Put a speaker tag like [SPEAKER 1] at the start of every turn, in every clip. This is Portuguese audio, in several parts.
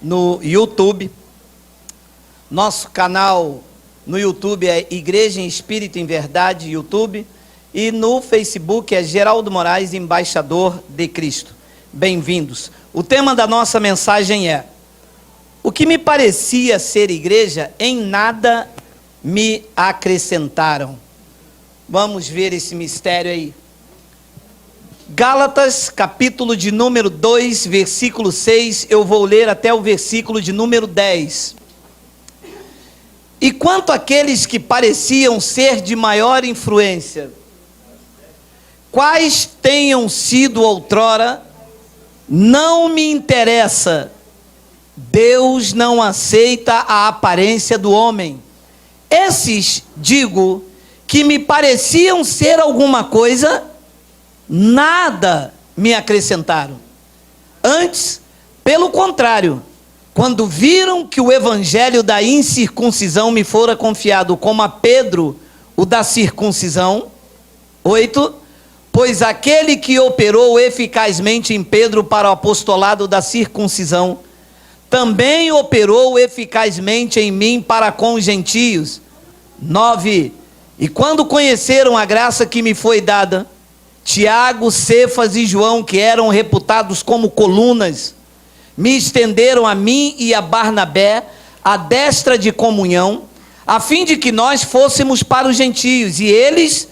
[SPEAKER 1] no YouTube. Nosso canal no YouTube é Igreja em Espírito em Verdade, YouTube. E no Facebook é Geraldo Moraes, Embaixador de Cristo. Bem-vindos. O tema da nossa mensagem é: o que me parecia ser igreja, em nada me acrescentaram. Vamos ver esse mistério aí. Gálatas, capítulo de número 2, versículo 6, eu vou ler até o versículo de número 10. E quanto àqueles que pareciam ser de maior influência, quais tenham sido outrora, não me interessa. Deus não aceita a aparência do homem. Esses, digo, que me pareciam ser alguma coisa, nada me acrescentaram. Antes, pelo contrário, quando viram que o evangelho da incircuncisão me fora confiado, como a Pedro o da circuncisão. 8. Pois aquele que operou eficazmente em Pedro para o apostolado da circuncisão, também operou eficazmente em mim para com os gentios. 9. E quando conheceram a graça que me foi dada, Tiago, Cefas e João, que eram reputados como colunas, me estenderam a mim e a Barnabé a destra de comunhão, a fim de que nós fôssemos para os gentios e eles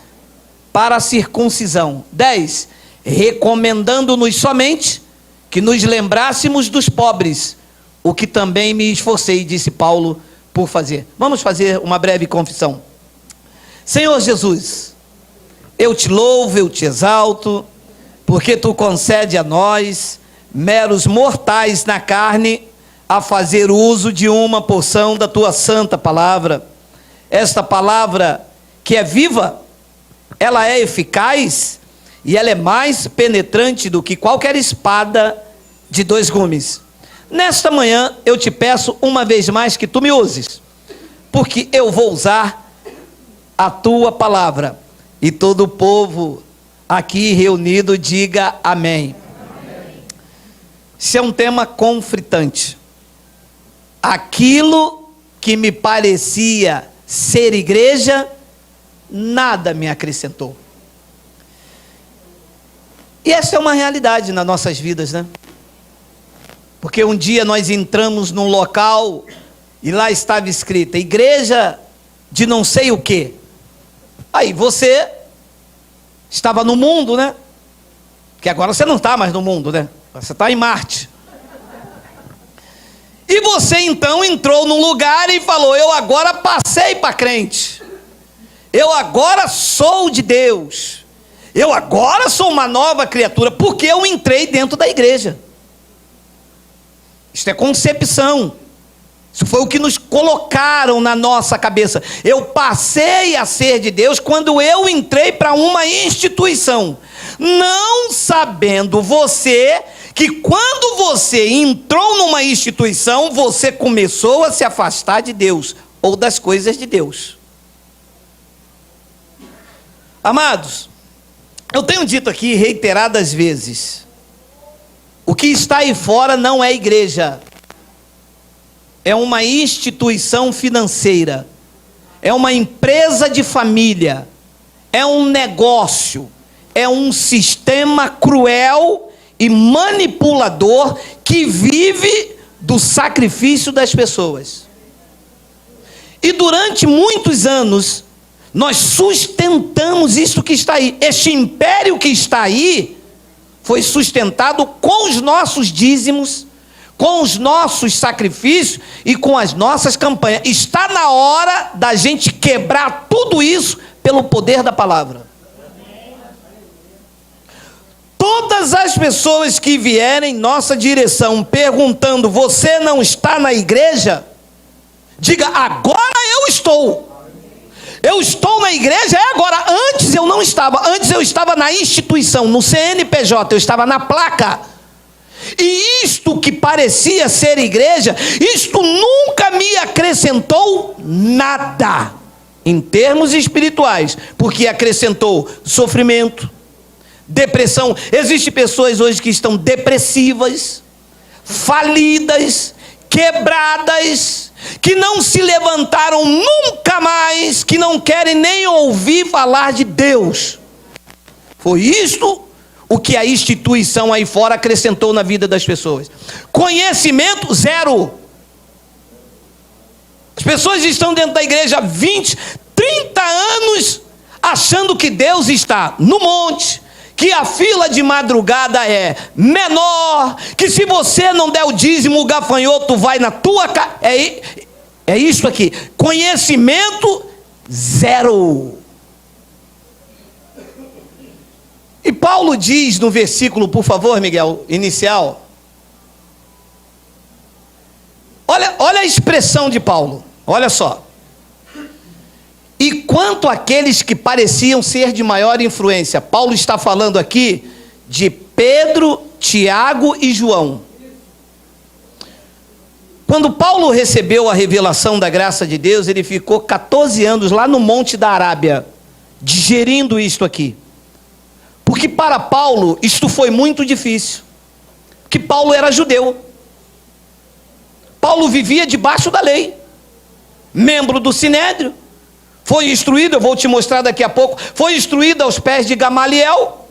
[SPEAKER 1] para a circuncisão. 10. Recomendando-nos somente que nos lembrássemos dos pobres, o que também me esforcei, disse Paulo, por fazer. Vamos fazer uma breve confissão. Senhor Jesus, eu te louvo, eu te exalto, porque tu concede a nós, meros mortais na carne, a fazer uso de uma porção da tua santa palavra. Esta palavra que é viva, ela é eficaz e ela é mais penetrante do que qualquer espada de 2 gumes. Nesta manhã eu te peço uma vez mais que tu me uses, porque eu vou usar a tua palavra. E todo o povo aqui reunido diga amém. Isso é um tema conflitante. Aquilo que me parecia ser igreja, nada me acrescentou. E essa é uma realidade nas nossas vidas, né? Porque um dia nós entramos num local e lá estava escrita igreja de não sei o quê. Aí você estava no mundo, né? Porque agora você não está mais no mundo, né? Você está em Marte. E você então entrou num lugar e falou: eu agora passei para crente. Eu agora sou de Deus. Eu agora sou uma nova criatura, porque eu entrei dentro da igreja. Isto é concepção. Isso foi o que nos colocaram na nossa cabeça. Eu passei a ser de Deus quando eu entrei para uma instituição, não sabendo você que quando você entrou numa instituição, você começou a se afastar de Deus ou das coisas de Deus. Amados, eu tenho dito aqui reiteradas vezes, o que está aí fora não é igreja. É uma instituição financeira, é uma empresa de família, é um negócio, é um sistema cruel e manipulador que vive do sacrifício das pessoas. E durante muitos anos, nós sustentamos isso que está aí. Este império que está aí foi sustentado com os nossos dízimos, com os nossos sacrifícios e com as nossas campanhas. Está na hora da gente quebrar tudo isso pelo poder da palavra. Todas as pessoas que vierem em nossa direção perguntando: você não está na igreja? Diga: agora eu estou. Eu estou na igreja, é agora. Antes eu não estava. Antes eu estava na instituição, no CNPJ, eu estava na placa. E isto que parecia ser igreja, isto nunca me acrescentou nada em termos espirituais, porque acrescentou sofrimento, depressão. Existem pessoas hoje que estão depressivas, falidas, quebradas, que não se levantaram nunca mais, que não querem nem ouvir falar de Deus. Foi isto o que a instituição aí fora acrescentou na vida das pessoas. Conhecimento zero. As pessoas estão dentro da igreja há 20, 30 anos achando que Deus está no monte, que a fila de madrugada é menor, que se você não der o dízimo, o gafanhoto vai na tua casa. É isso aqui. Conhecimento zero. E Paulo diz no versículo, por favor, Miguel, inicial. Olha a expressão de Paulo. Olha só. E quanto àqueles que pareciam ser de maior influência, Paulo está falando aqui de Pedro, Tiago e João. Quando Paulo recebeu a revelação da graça de Deus, ele ficou 14 anos lá no Monte da Arábia, digerindo isto aqui. Porque para Paulo isto foi muito difícil. Porque Paulo era judeu. Paulo vivia debaixo da lei. Membro do Sinédrio. Foi instruído, eu vou te mostrar daqui a pouco, foi instruído aos pés de Gamaliel.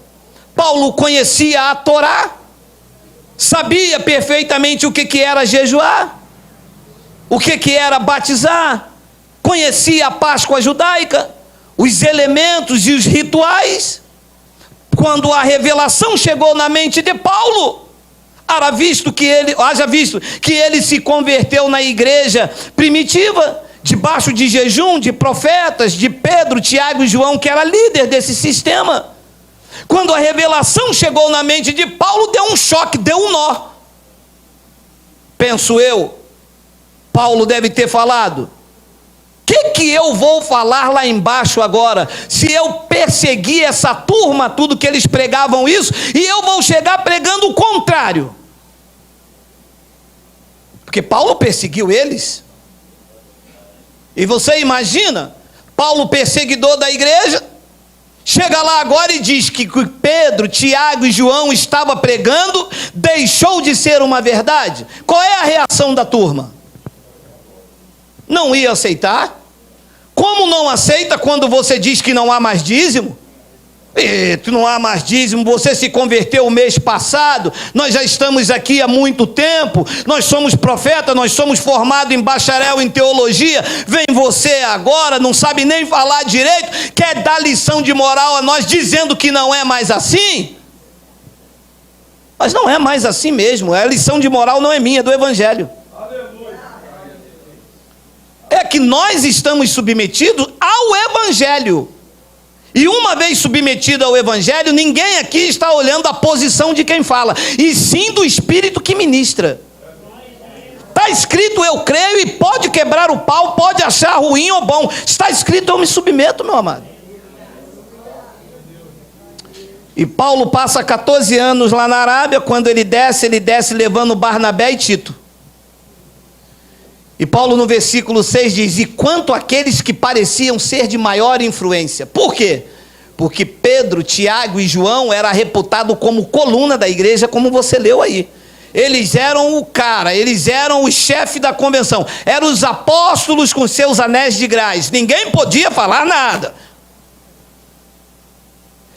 [SPEAKER 1] Paulo conhecia a Torá, sabia perfeitamente o que era jejuar, o que era batizar, conhecia a Páscoa judaica, os elementos e os rituais. Quando a revelação chegou na mente de Paulo, haja visto que ele se converteu na igreja primitiva, debaixo de jejum, de profetas, de Pedro, Tiago e João, que era líder desse sistema. Quando a revelação chegou na mente de Paulo, deu um choque, deu um nó. Penso eu, Paulo deve ter falado: o que eu vou falar lá embaixo agora, se eu perseguir essa turma, tudo que eles pregavam isso, e eu vou chegar pregando o contrário? Porque Paulo perseguiu eles. E você imagina, Paulo, perseguidor da igreja, chega lá agora e diz que Pedro, Tiago e João estavam pregando, deixou de ser uma verdade. Qual é a reação da turma? Não ia aceitar? Como não aceita quando você diz que não há mais dízimo? Não há mais dízimo, você se converteu o mês passado, nós já estamos aqui há muito tempo, nós somos profeta, nós somos formados em bacharel em teologia, vem você agora, não sabe nem falar direito, quer dar lição de moral a nós, dizendo que não é mais assim? Mas não é mais assim mesmo, a lição de moral não é minha, é do Evangelho. É que nós estamos submetidos ao Evangelho. E uma vez submetido ao Evangelho, ninguém aqui está olhando a posição de quem fala, e sim do Espírito que ministra. Está escrito, eu creio, e pode quebrar o pau, pode achar ruim ou bom. Está escrito, eu me submeto, meu amado. E Paulo passa 14 anos lá na Arábia. Quando ele desce levando Barnabé e Tito. E Paulo no versículo 6 diz: e quanto àqueles que pareciam ser de maior influência. Por quê? Porque Pedro, Tiago e João era reputado como coluna da igreja, como você leu aí. Eles eram o cara, eles eram o chefe da convenção, eram os apóstolos com seus anéis de graz, ninguém podia falar nada.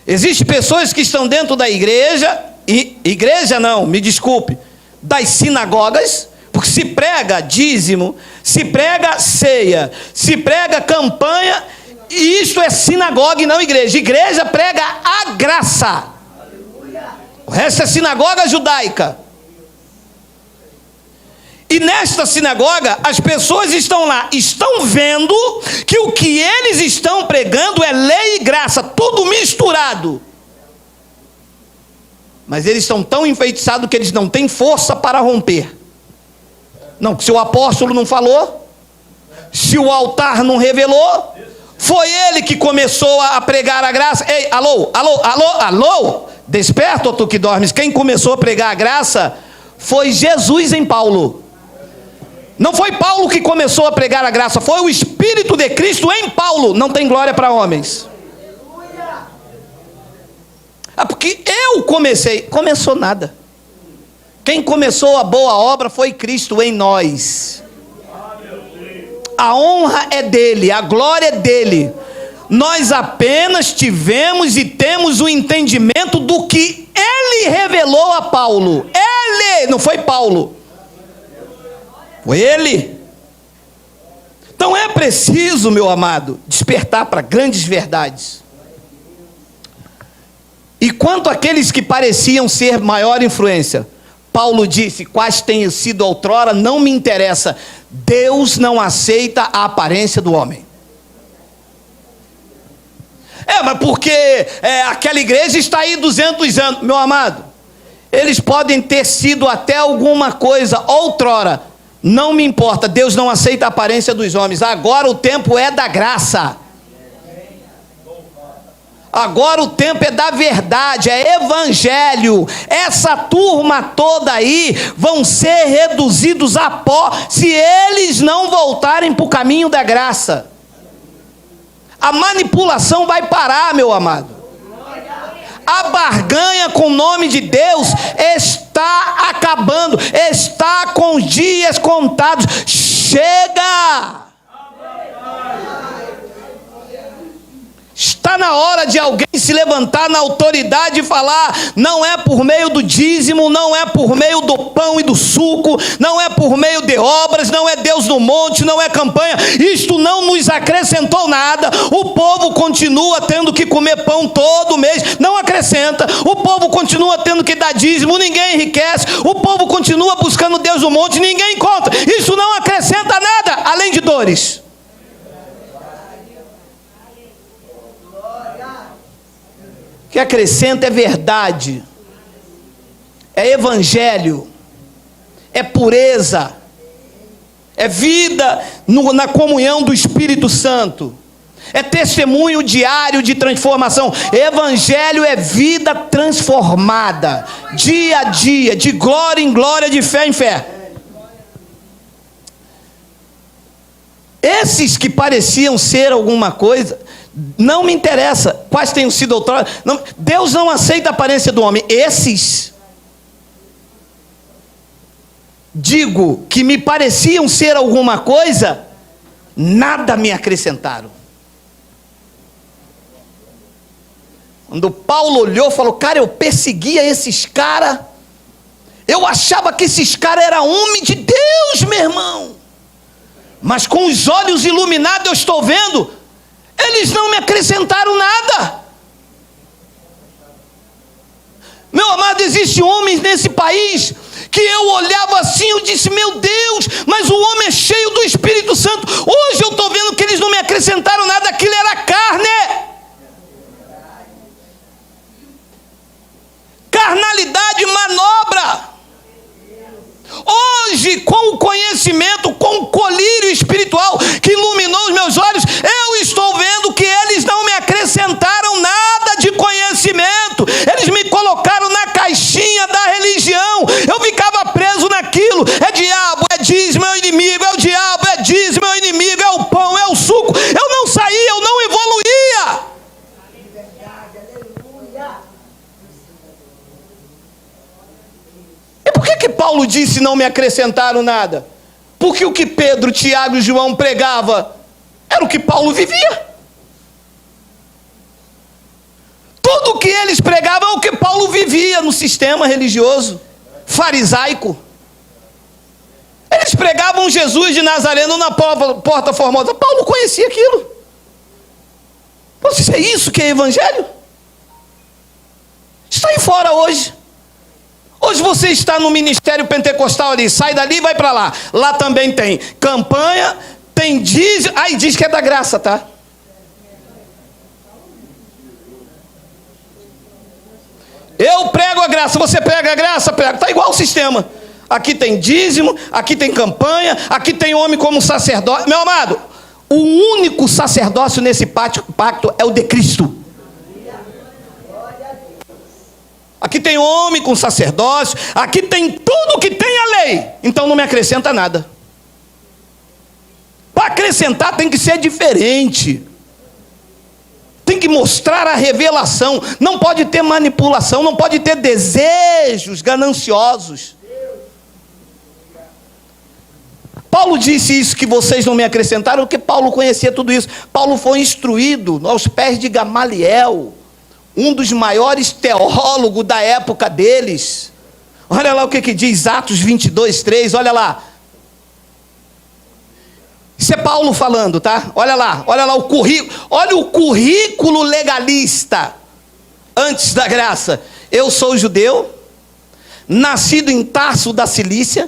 [SPEAKER 1] Existem pessoas que estão dentro da igreja, das sinagogas, porque se prega dízimo, se prega ceia, se prega campanha, e isto é sinagoga e não igreja. Igreja prega a graça. O resto é sinagoga judaica. E nesta sinagoga, as pessoas estão lá, estão vendo que o que eles estão pregando é lei e graça, tudo misturado. Mas eles estão tão enfeitiçados que eles não têm força para romper. Não, se o apóstolo não falou, se o altar não revelou, foi ele que começou a pregar a graça. Ei, alô, desperta, ou tu que dormes. Quem começou a pregar a graça foi Jesus em Paulo. Não foi Paulo que começou a pregar a graça, foi o Espírito de Cristo em Paulo. Não tem glória para homens. Porque eu começou nada. Quem começou a boa obra foi Cristo em nós. A honra é dele, a glória é dele. Nós apenas tivemos e temos o entendimento do que ele revelou a Paulo. Ele, não foi Paulo. Foi ele. Então é preciso, meu amado, despertar para grandes verdades. E quanto àqueles que pareciam ser maior influência, Paulo disse: quais tenham sido outrora, não me interessa. Deus não aceita a aparência do homem. Mas porque aquela igreja está aí 200 anos. Meu amado, eles podem ter sido até alguma coisa outrora. Não me importa, Deus não aceita a aparência dos homens. Agora o tempo é da graça. Agora o tempo é da verdade, é evangelho. Essa turma toda aí vão ser reduzidos a pó se eles não voltarem para o caminho da graça. A manipulação vai parar, meu amado. A barganha com o nome de Deus está acabando, está com os dias contados. Chega! Está na hora de alguém se levantar na autoridade e falar: não é por meio do dízimo, não é por meio do pão e do suco, não é por meio de obras, não é Deus no monte, não é campanha. Isto não nos acrescentou nada. O povo continua tendo que comer pão todo mês, não acrescenta. O povo continua tendo que dar dízimo, ninguém enriquece. O povo continua buscando Deus no monte, ninguém encontra. Isso não acrescenta nada, além de dores. O que acrescenta é verdade, é evangelho, é pureza, é vida na comunhão do Espírito Santo, é testemunho diário de transformação. Evangelho é vida transformada, dia a dia, de glória em glória, de fé em fé. Esses que pareciam ser alguma coisa, não me interessa quais tenham sido outrora. Deus não aceita a aparência do homem. Esses, digo, que me pareciam ser alguma coisa, nada me acrescentaram. Quando Paulo olhou, falou: cara, eu perseguia esses caras, eu achava que esses caras eram homem de Deus, meu irmão, mas com os olhos iluminados eu estou vendo, eles não me acrescentaram nada. Meu amado, existem homens nesse país que eu olhava assim, eu disse: meu Deus, mas o homem é cheio do Espírito Santo. Hoje eu estou vendo que eles não me acrescentaram nada, aquilo era carne. Carnalidade, manobra. Hoje, com o conhecimento, com o colírio espiritual que iluminou os meus olhos, eu estou vendo que eles não me acrescentaram nada de conhecimento. Eles me colocaram na caixinha da religião. Eu ficava preso naquilo. É diabo, é dízimo, é o inimigo. É o diabo, é dízimo, é o inimigo. É o pão, é o suco. Eu não saía, eu não evoluía. E por que Paulo disse: não me acrescentaram nada? Porque o que Pedro, Tiago e João pregava era o que Paulo vivia. Tudo o que eles pregavam é o que Paulo vivia no sistema religioso farisaico. Eles pregavam Jesus de Nazareno na Porta Formosa. Paulo conhecia aquilo. Você, é isso que é evangelho? Está aí fora hoje. Hoje você está no ministério pentecostal ali, sai dali e vai para lá. Lá também tem campanha, tem dízimo. Aí diz que é da graça, tá? Eu prego a graça, você prega a graça? Prego. Está igual o sistema. Aqui tem dízimo, aqui tem campanha, aqui tem homem como sacerdote. Meu amado, o único sacerdócio nesse pacto é o de Cristo. Aqui tem homem com sacerdócio, aqui tem tudo que tem a lei. Então não me acrescenta nada. Para acrescentar tem que ser diferente. Tem que mostrar a revelação. Não pode ter manipulação, não pode ter desejos gananciosos. Paulo disse isso que vocês não me acrescentaram, porque Paulo conhecia tudo isso. Paulo foi instruído aos pés de Gamaliel, um dos maiores teólogos da época deles. Olha lá o que diz Atos 22, 3, olha lá. Isso é Paulo falando, tá? Olha lá o currículo, olha o currículo legalista, antes da graça. Eu sou judeu, nascido em Tarso da Cilícia,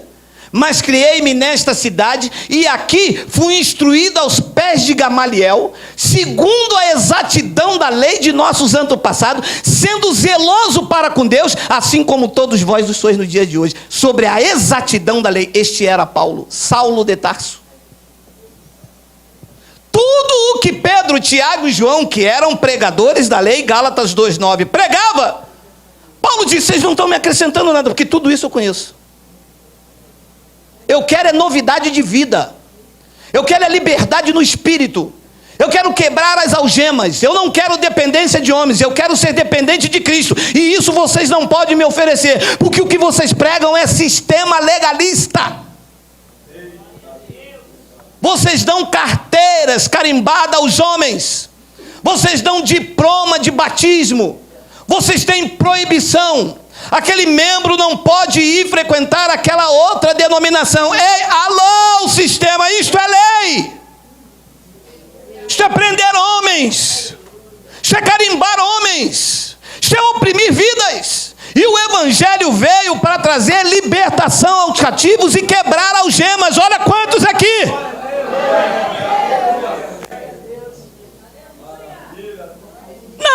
[SPEAKER 1] mas criei-me nesta cidade, e aqui fui instruído aos pés de Gamaliel, segundo a exatidão da lei de nossos antepassados, sendo zeloso para com Deus, assim como todos vós o sois no dia de hoje. Sobre a exatidão da lei, este era Paulo, Saulo de Tarso. Tudo o que Pedro, Tiago e João, que eram pregadores da lei, Gálatas 2,9, pregava, Paulo disse: vocês não estão me acrescentando nada, porque tudo isso eu conheço. Eu quero é novidade de vida, eu quero é liberdade no espírito, eu quero quebrar as algemas, eu não quero dependência de homens, eu quero ser dependente de Cristo, e isso vocês não podem me oferecer, porque o que vocês pregam é sistema legalista. Vocês dão carteiras carimbadas aos homens, vocês dão diploma de batismo, vocês têm proibição. Aquele membro não pode ir frequentar aquela outra denominação. Ei, alô, sistema, isto é lei. Isto é prender homens. Isto é carimbar homens. Isto é oprimir vidas. E o evangelho veio para trazer libertação aos cativos e quebrar algemas. Olha quantos aqui.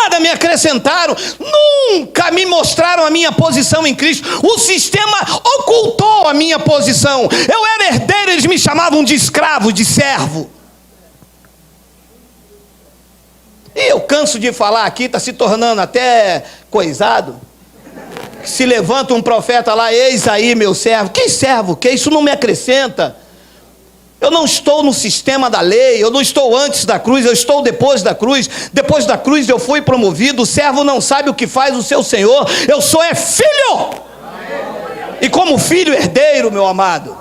[SPEAKER 1] Nada me acrescentaram, nunca me mostraram a minha posição em Cristo. O sistema ocultou a minha posição. Eu era herdeiro, eles me chamavam de escravo, de servo. E eu canso de falar aqui, está se tornando até coisado. Se levanta um profeta lá: eis aí meu servo. Que servo? Que isso não me acrescenta. Eu não estou no sistema da lei, eu não estou antes da cruz, eu estou depois da cruz. Depois da cruz eu fui promovido. O servo não sabe o que faz o seu senhor. Eu sou filho, e como filho herdeiro, meu amado.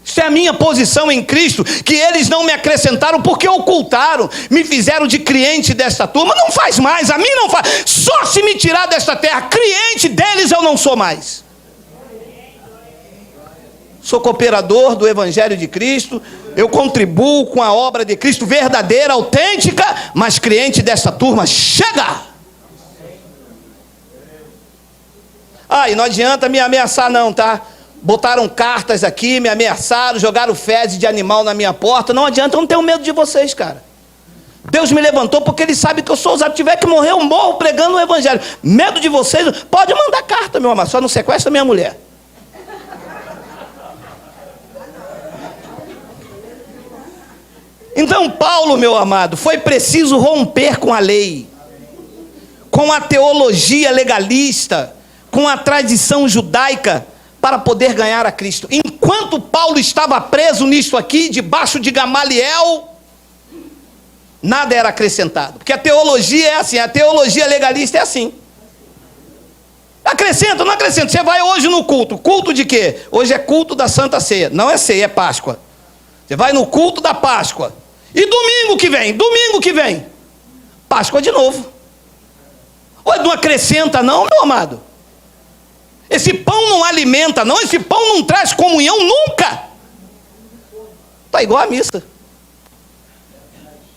[SPEAKER 1] Isso é a minha posição em Cristo, que eles não me acrescentaram porque ocultaram, me fizeram de cliente desta turma. Não faz mais, a mim não faz. Só se me tirar desta terra, cliente deles eu não sou mais. Sou cooperador do Evangelho de Cristo, eu contribuo com a obra de Cristo verdadeira, autêntica, mas cliente dessa turma, chega! E não adianta me ameaçar não, tá? Botaram cartas aqui, me ameaçaram, jogaram fezes de animal na minha porta. Não adianta, eu não tenho medo de vocês, cara. Deus me levantou porque Ele sabe que eu sou ousado. Se tiver que morrer, eu morro pregando o Evangelho. Medo de vocês, pode mandar carta, meu amado, só não sequestra minha mulher. Então Paulo, meu amado, foi preciso romper com a lei, com a teologia legalista, com a tradição judaica, para poder ganhar a Cristo. Enquanto Paulo estava preso nisso aqui, debaixo de Gamaliel, nada era acrescentado, porque a teologia é assim, a teologia legalista é assim. Acrescenta, não acrescenta. Você vai hoje no culto, culto de quê? Hoje é culto da Santa Ceia, não é ceia, é Páscoa. Você vai no culto da Páscoa, e domingo que vem, Páscoa de novo. Ou não acrescenta não, meu amado. Esse pão não alimenta não, esse pão não traz comunhão nunca. Está igual a missa.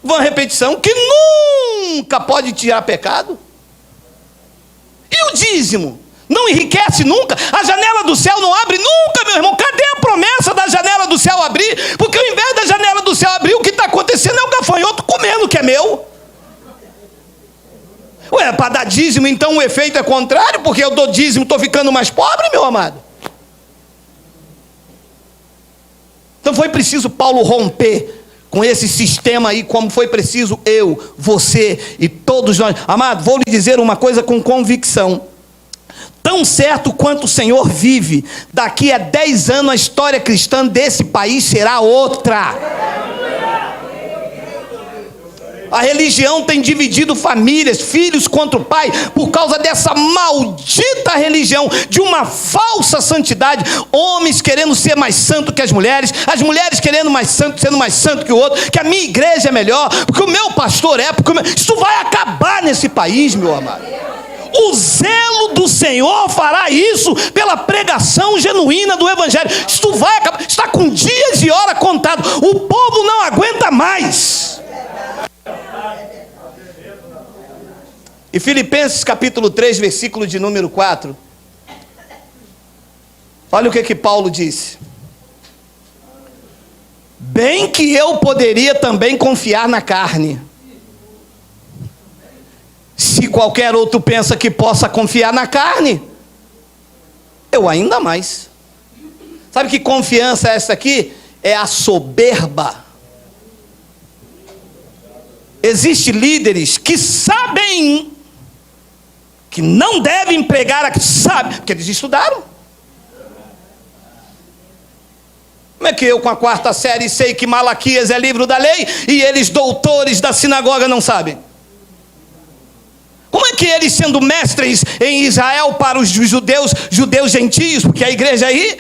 [SPEAKER 1] Uma repetição que nunca pode tirar pecado. E o dízimo? Não enriquece nunca? A janela do céu não abre nunca, meu irmão. Cadê a promessa da janela do céu abrir? Porque ao invés da janela do céu abrir, o que está acontecendo é o gafanhoto comendo o que é meu. Ué, para dar dízimo, então o efeito é contrário, porque eu dou dízimo, estou ficando mais pobre, meu amado. Então foi preciso Paulo romper com esse sistema aí, como foi preciso eu, você e todos nós. Amado, vou lhe dizer uma coisa com convicção. Tão certo quanto o Senhor vive, daqui a 10 anos a história cristã desse país será outra. A religião tem dividido famílias, filhos contra o pai, por causa dessa maldita religião, de uma falsa santidade. Homens querendo ser mais santo que as mulheres querendo sendo mais santo que o outro, que a minha igreja é melhor, porque o meu pastor é, Isso vai acabar nesse país, meu amado. O zelo do Senhor fará isso pela pregação genuína do Evangelho. Isto vai acabar, está com dias e hora contado. O povo não aguenta mais. E Filipenses capítulo 3, versículo de número 4. Olha o que Paulo disse. Bem que eu poderia também confiar na carne. Se qualquer outro pensa que possa confiar na carne, eu ainda mais. Sabe que confiança é essa aqui? É a soberba. Existem líderes que sabem que não devem pregar, sabe, porque eles estudaram. Como é que eu, com a 4ª série, sei que Malaquias é livro da lei e eles, doutores da sinagoga, não sabem? Como é que eles, sendo mestres em Israel para os judeus gentios, porque a igreja aí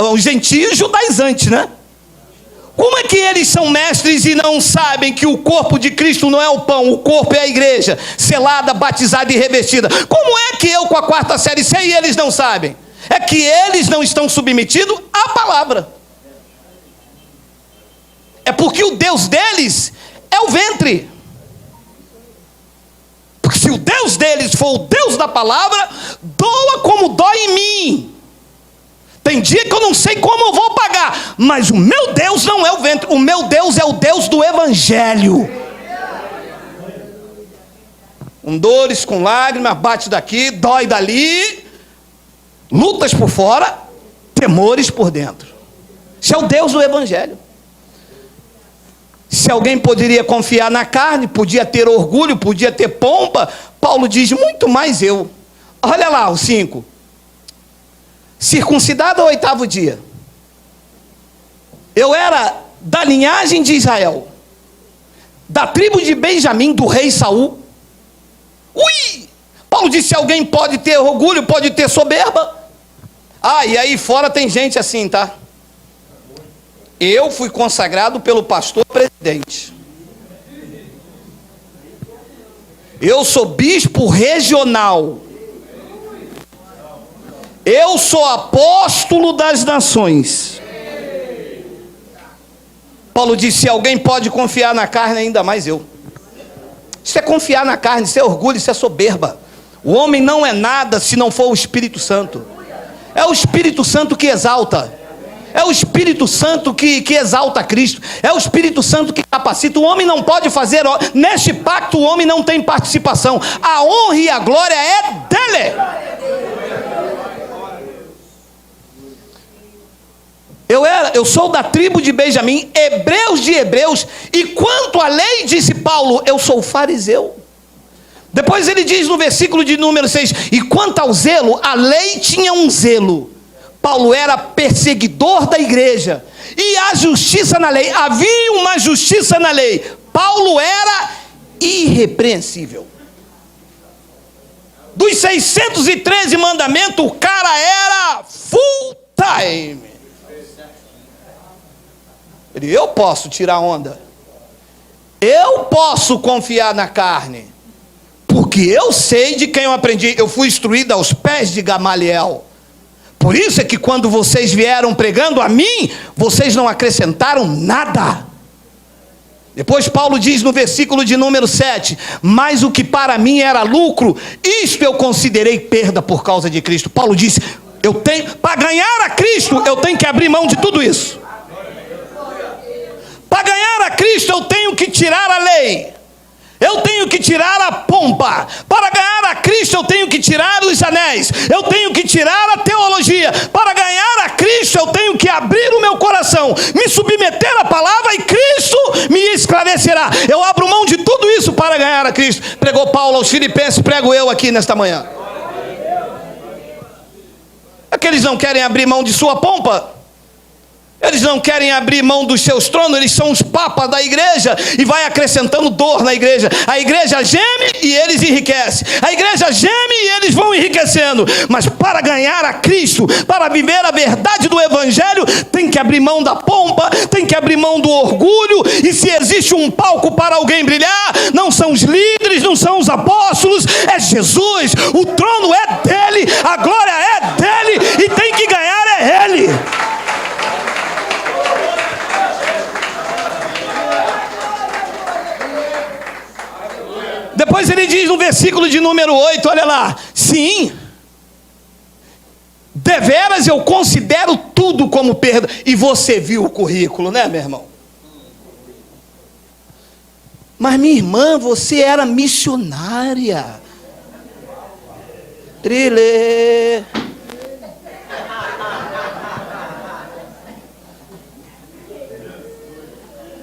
[SPEAKER 1] um gentio judaizante, né? Como é que eles são mestres e não sabem que o corpo de Cristo não é o pão, o corpo é a igreja, selada, batizada e revestida? Como é que eu, com a 4ª série, sei e eles não sabem? É que eles não estão submetidos à palavra. É porque o Deus deles é o ventre. Porque se o Deus deles for o Deus da palavra, doa como dói em mim. Tem dia que eu não sei como eu vou pagar, mas o meu Deus não é o ventre, o meu Deus é o Deus do Evangelho. Com dores, com lágrimas, bate daqui, dói dali, lutas por fora, temores por dentro. Esse é o Deus do Evangelho. Se alguém poderia confiar na carne, podia ter orgulho, podia ter pompa, Paulo diz, muito mais eu. Olha lá o 5. Circuncidado ao 8º dia. Eu era da linhagem de Israel, da tribo de Benjamim, do rei Saul. Ui! Paulo disse, se alguém pode ter orgulho, pode ter soberba. E aí fora tem gente assim, tá? Eu fui consagrado pelo pastor presidente. Eu sou bispo regional. Eu sou apóstolo das nações. Paulo disse, se alguém pode confiar na carne, ainda mais eu. Isso é confiar na carne, isso é orgulho, isso é soberba. O homem não é nada se não for o Espírito Santo. É o Espírito Santo que exalta. É o Espírito Santo que exalta Cristo. É o Espírito Santo que capacita. O homem não pode fazer, neste pacto o homem não tem participação. A honra e a glória é dele. Eu sou da tribo de Benjamim, hebreus de hebreus, e quanto à lei, disse Paulo, eu sou fariseu. Depois ele diz no versículo de número 6, e quanto ao zelo, a lei tinha um zelo. Paulo era perseguidor da igreja, e a justiça na lei, havia uma justiça na lei. Paulo era irrepreensível. Dos 613 mandamentos, o cara era full time. Eu posso tirar onda, eu posso confiar na carne, porque eu sei de quem eu aprendi. Eu fui instruído aos pés de Gamaliel. Por isso é que quando vocês vieram pregando a mim, vocês não acrescentaram nada. Depois Paulo diz no versículo de número 7, mas o que para mim era lucro, isto eu considerei perda por causa de Cristo. Paulo disse, para ganhar a Cristo, eu tenho que abrir mão de tudo isso. Para ganhar a Cristo eu tenho que tirar a lei, eu tenho que tirar a pompa. Para ganhar a Cristo eu tenho que tirar os anéis, eu tenho que tirar a teologia. Para ganhar a Cristo eu tenho que abrir o meu coração, me submeter à palavra e Cristo me esclarecerá. Eu abro mão de tudo isso para ganhar a Cristo. Pregou Paulo aos Filipenses, prego eu aqui nesta manhã. É que eles não querem abrir mão de sua pompa. Eles não querem abrir mão dos seus tronos, eles são os papas da igreja, e vai acrescentando dor na igreja. A igreja geme e eles enriquecem. A igreja geme e eles vão enriquecendo. Mas para ganhar a Cristo, para viver a verdade do Evangelho, tem que abrir mão da pompa, tem que abrir mão do orgulho. E se existe um palco para alguém brilhar, não são os líderes, não são os apóstolos, é Jesus. O trono é dele, a glória é dele, e tem que ganhar é ele. Depois ele diz no versículo de número 8, olha lá: sim, deveras eu considero tudo como perda. E você viu o currículo, né, meu irmão? Mas minha irmã, você era missionária. Trilê.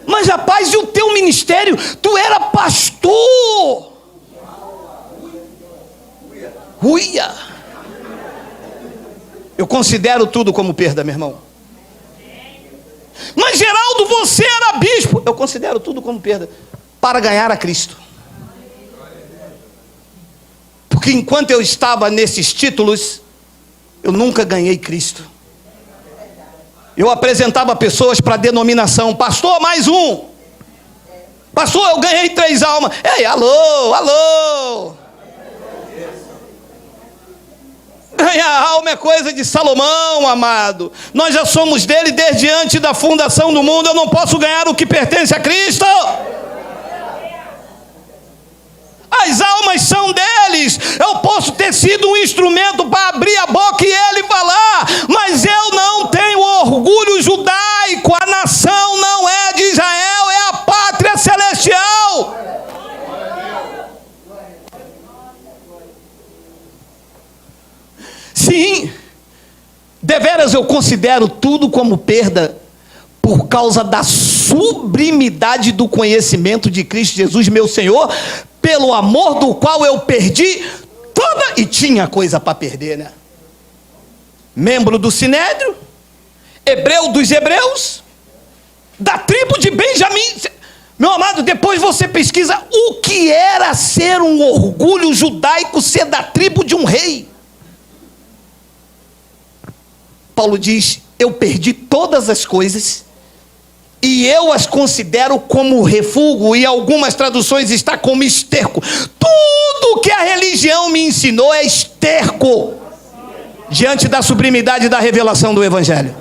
[SPEAKER 1] Mas rapaz, e o teu ministério? Tu era pastor. Uia. Eu considero tudo como perda, meu irmão. Mas Geraldo, você era bispo. Eu considero tudo como perda para ganhar a Cristo. Porque enquanto eu estava nesses títulos, eu nunca ganhei Cristo. Eu apresentava pessoas para a denominação: pastor, mais um. Pastor, eu ganhei 3 almas. Ei, alô. Ganhar alma é coisa de Salomão, amado. Nós já somos dele desde antes da fundação do mundo. Eu não posso ganhar o que pertence a Cristo. As almas são deles. Eu posso ter sido um instrumento para abrir a boca e ele falar, mas eu não tenho orgulho judaico. A nação não é de Israel, é a pátria celestial. Sim, deveras eu considero tudo como perda por causa da sublimidade do conhecimento de Cristo Jesus, meu Senhor, pelo amor do qual eu perdi toda, e tinha coisa para perder, né? Membro do Sinédrio, hebreu dos hebreus, da tribo de Benjamim. Meu amado, depois você pesquisa o que era ser um orgulho judaico, ser da tribo de um rei. Paulo diz: eu perdi todas as coisas e eu as considero como refúgio, e algumas traduções está como esterco. Tudo que a religião me ensinou é esterco diante da sublimidade da revelação do Evangelho.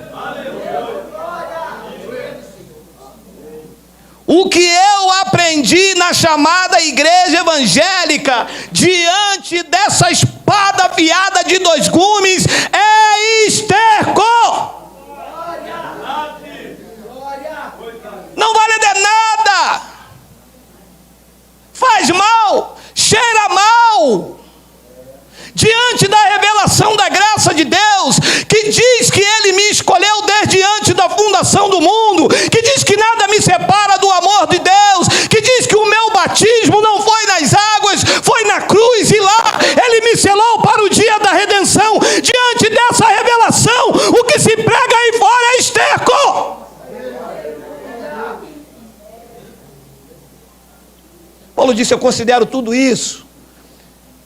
[SPEAKER 1] O que eu aprendi na chamada igreja evangélica, diante dessa espada afiada de 2 gumes, é esterco. Não vale de nada. Faz mal, cheira mal. Diante da revelação da graça de Deus, que diz que Ele me escolheu desde antes da fundação do mundo, que diz que nada me separa do amor de Deus, que diz que o meu batismo não foi nas águas, foi na cruz, e lá Ele me selou para o dia da redenção. Diante dessa revelação, o que se prega aí fora é esterco. Paulo disse: eu considero tudo isso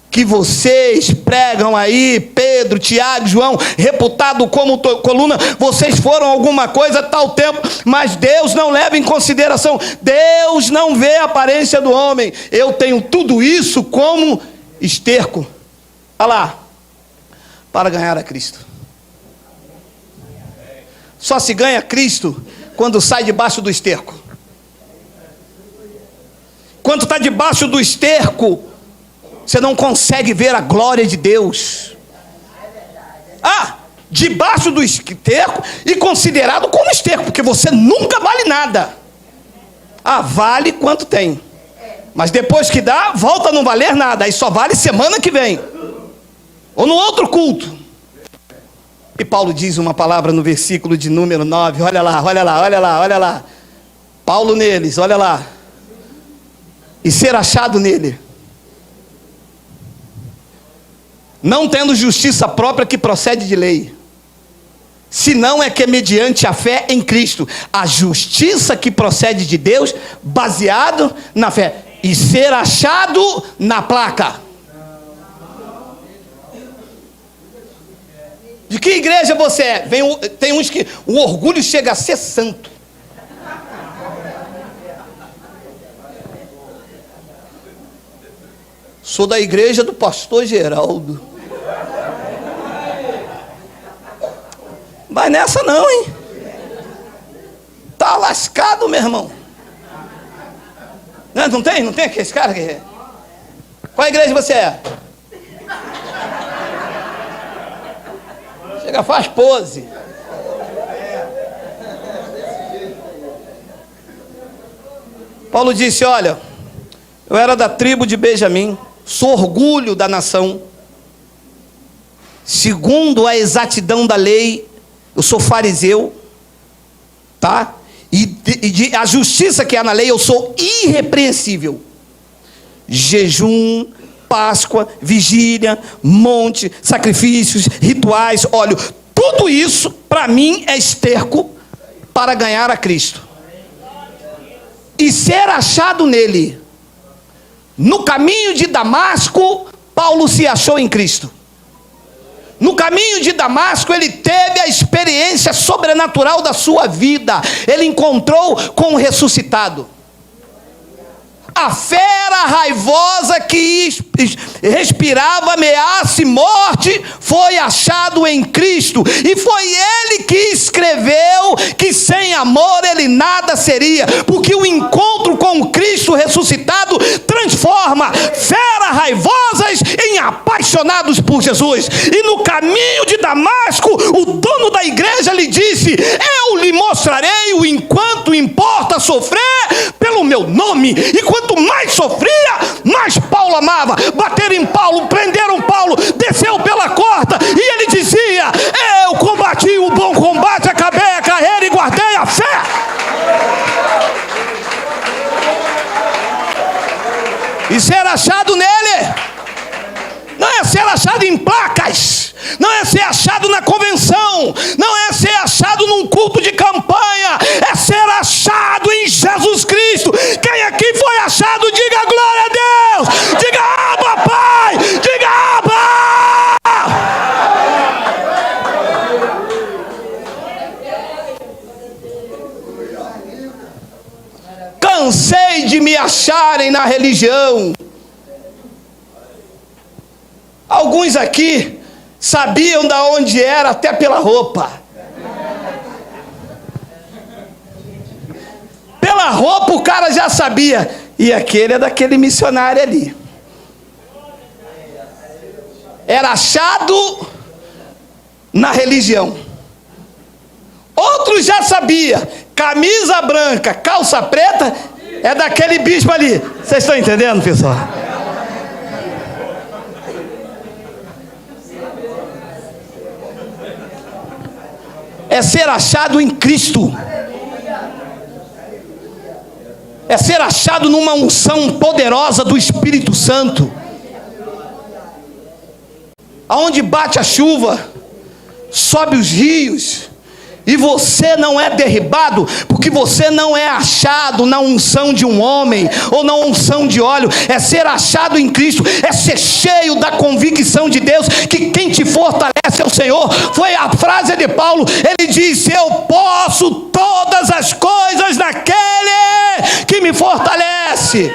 [SPEAKER 1] que vocês pregam aí, Pedro, Tiago, João, reputado como coluna, vocês foram alguma coisa tal tempo, mas Deus não leva em consideração. Deus não vê a aparência do homem. Eu tenho tudo isso como esterco. Olha lá, para ganhar a Cristo. Só se ganha Cristo quando sai debaixo do esterco. Quando está debaixo do esterco, você não consegue ver a glória de Deus. Debaixo do esterco e considerado como esterco, porque você nunca vale nada. Vale quanto tem, mas depois que dá, volta a não valer nada. Aí só vale semana que vem, ou no outro culto. E Paulo diz uma palavra no versículo de número 9. Olha lá. Paulo neles, olha lá. E ser achado nele, não tendo justiça própria que procede de lei, senão é que é mediante a fé em Cristo, a justiça que procede de Deus, baseado na fé, e ser achado na placa. De que igreja você é? Tem uns que o orgulho chega a ser santo. Sou da igreja do pastor Geraldo. Vai nessa não, hein? Tá lascado, meu irmão. Não tem aquele cara que... Qual igreja você é? Chega, faz pose. Paulo disse, olha, eu era da tribo de Benjamim, sou orgulho da nação. Segundo a exatidão da lei, eu sou fariseu, tá? E a justiça que há na lei, eu sou irrepreensível. Jejum, Páscoa, vigília, monte, sacrifícios, rituais, óleo, tudo isso para mim é esterco para ganhar a Cristo e ser achado nele. No caminho de Damasco, Paulo se achou em Cristo. No caminho de Damasco, ele teve a experiência sobrenatural da sua vida. Ele encontrou com o ressuscitado. A fera raivosa que respirava ameaça e morte foi achado em Cristo. E foi ele que escreveu que sem amor ele nada seria. Porque o encontro com Cristo ressuscitado transforma feras raivosas em apaixonados por Jesus. E no caminho de Damasco, o dono da igreja lhe disse: eu lhe mostrarei o enquanto importa sofrer pelo meu nome. E quanto mais sofria, mais Paulo amava. Bateram em Paulo, prenderam Paulo, desceu pela corda, e ele dizia: eu combati o bom combate, acabei a carreira e guardei a fé. E ser achado nele não é ser achado em placas, não é ser achado na convenção, não é ser achado num culto de campanha, é ser achado em Jesus Cristo. Quem aqui foi achado, diga glória a Deus, diga Abba Pai, diga Abba. Cansei de me acharem na religião. Alguns aqui sabiam de onde era até pela roupa. Pela roupa o cara já sabia. E aquele é daquele missionário ali. Era achado na religião. Outros já sabia. Camisa branca, calça preta, é daquele bispo ali. Vocês estão entendendo, pessoal? É ser achado em Cristo. É ser achado numa unção poderosa do Espírito Santo. Aonde bate a chuva, sobe os rios, e você não é derribado, porque você não é achado na unção de um homem, ou na unção de óleo. É ser achado em Cristo, é ser cheio da convicção de Deus, que quem te fortalece é o Senhor. Foi a frase de Paulo, ele disse: eu posso todas as coisas naquele que me fortalece.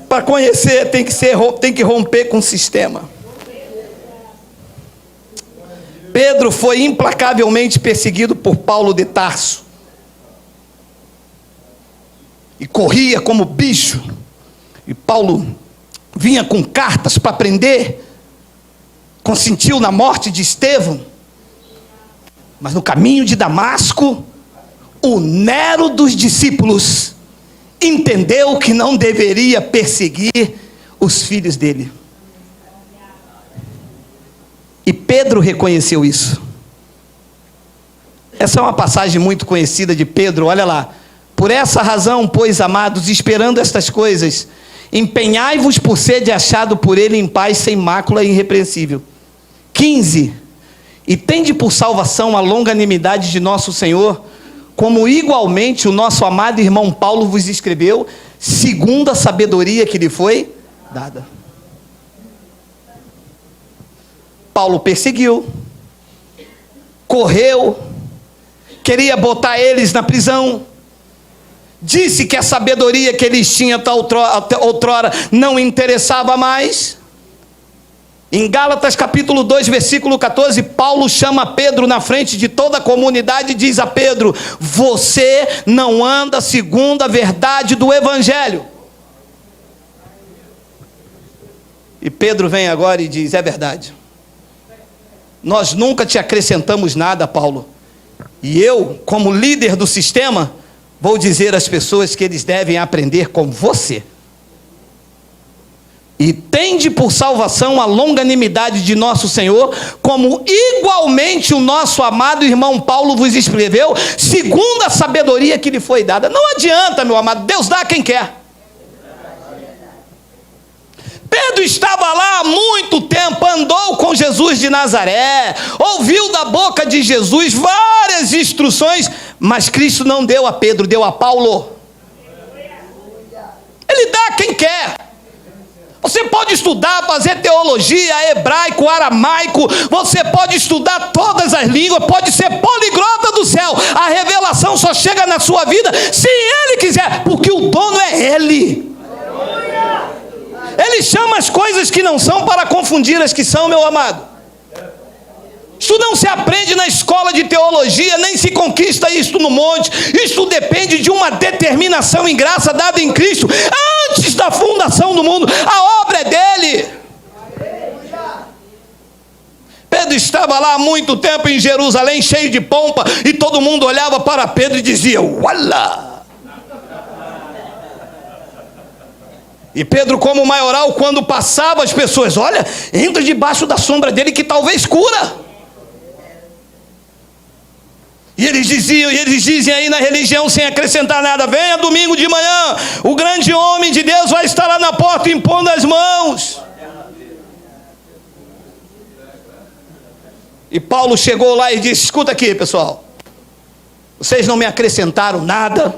[SPEAKER 1] Para conhecer tem que romper com o sistema. Pedro foi implacavelmente perseguido por Paulo de Tarso. E corria como bicho. E Paulo vinha com cartas para prender. Consentiu na morte de Estevão. Mas no caminho de Damasco, o Nero dos discípulos entendeu que não deveria perseguir os filhos dele. E Pedro reconheceu isso. Essa é uma passagem muito conhecida de Pedro, olha lá. Por essa razão, pois, amados, esperando estas coisas, empenhai-vos por ser achado por ele em paz, sem mácula e irrepreensível. 15. E tende por salvação a longanimidade de nosso Senhor, como igualmente o nosso amado irmão Paulo vos escreveu, segundo a sabedoria que lhe foi dada. Paulo perseguiu, correu, queria botar eles na prisão, disse que a sabedoria que eles tinham até outrora não interessava mais. Em Gálatas capítulo 2, versículo 14, Paulo chama Pedro na frente de toda a comunidade e diz a Pedro: você não anda segundo a verdade do Evangelho. E Pedro vem agora e diz: é verdade. Nós nunca te acrescentamos nada, Paulo. E eu, como líder do sistema, vou dizer às pessoas que eles devem aprender com você. E tende por salvação a longanimidade de nosso Senhor, como igualmente o nosso amado irmão Paulo vos escreveu, segundo a sabedoria que lhe foi dada. Não adianta, meu amado, Deus dá a quem quer. Pedro estava lá há muito tempo, andou com Jesus de Nazaré, ouviu da boca de Jesus várias instruções, mas Cristo não deu a Pedro, deu a Paulo. Ele dá a quem quer. Você pode estudar, fazer teologia, hebraico, aramaico, você pode estudar todas as línguas, pode ser poliglota do céu, a revelação só chega na sua vida se Ele quiser, porque o dono é Ele. Ele chama as coisas que não são para confundir as que são, meu amado. Isso não se aprende na escola de teologia, nem se conquista isto no monte. Isso depende de uma determinação em graça dada em Cristo antes da fundação do mundo. A obra é dele. Pedro estava lá há muito tempo em Jerusalém, cheio de pompa, e todo mundo olhava para Pedro e dizia: uala! E Pedro, como maioral, quando passava, as pessoas: olha, entra debaixo da sombra dele que talvez cura. E eles dizem aí na religião, sem acrescentar nada: venha domingo de manhã, o grande homem de Deus vai estar lá na porta impondo as mãos. E Paulo chegou lá e disse: escuta aqui, pessoal, vocês não me acrescentaram nada,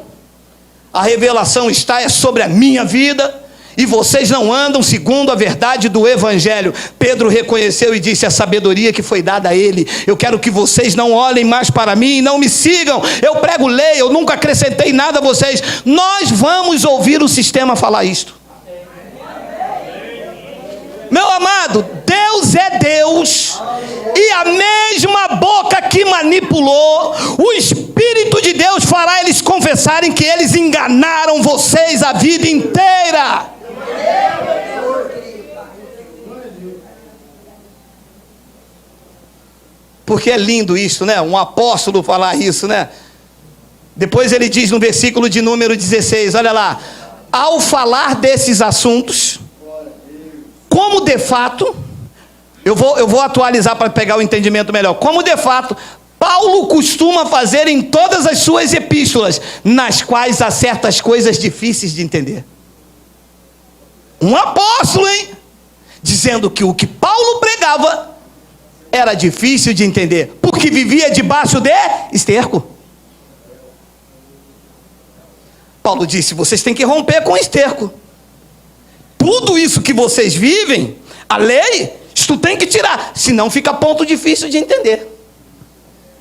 [SPEAKER 1] a revelação é sobre a minha vida, e vocês não andam segundo a verdade do Evangelho. Pedro reconheceu e disse: a sabedoria que foi dada a ele, eu quero que vocês não olhem mais para mim e não me sigam. Eu prego lei, eu nunca acrescentei nada a vocês. Nós vamos ouvir o sistema falar isto. Meu amado, Deus é Deus, e a mesma boca que manipulou, o Espírito de Deus fará eles confessarem que eles enganaram vocês a vida inteira. Porque é lindo isso, né? Um apóstolo falar isso, né? Depois ele diz no versículo de número 16, olha lá: ao falar desses assuntos, como de fato, eu vou atualizar para pegar o entendimento melhor, como de fato Paulo costuma fazer em todas as suas epístolas, nas quais há certas coisas difíceis de entender. Um apóstolo, hein? Dizendo que o que Paulo pregava era difícil de entender, porque vivia debaixo de esterco. Paulo disse: vocês têm que romper com o esterco. Tudo isso que vocês vivem, a lei, isto tem que tirar, senão fica ponto difícil de entender.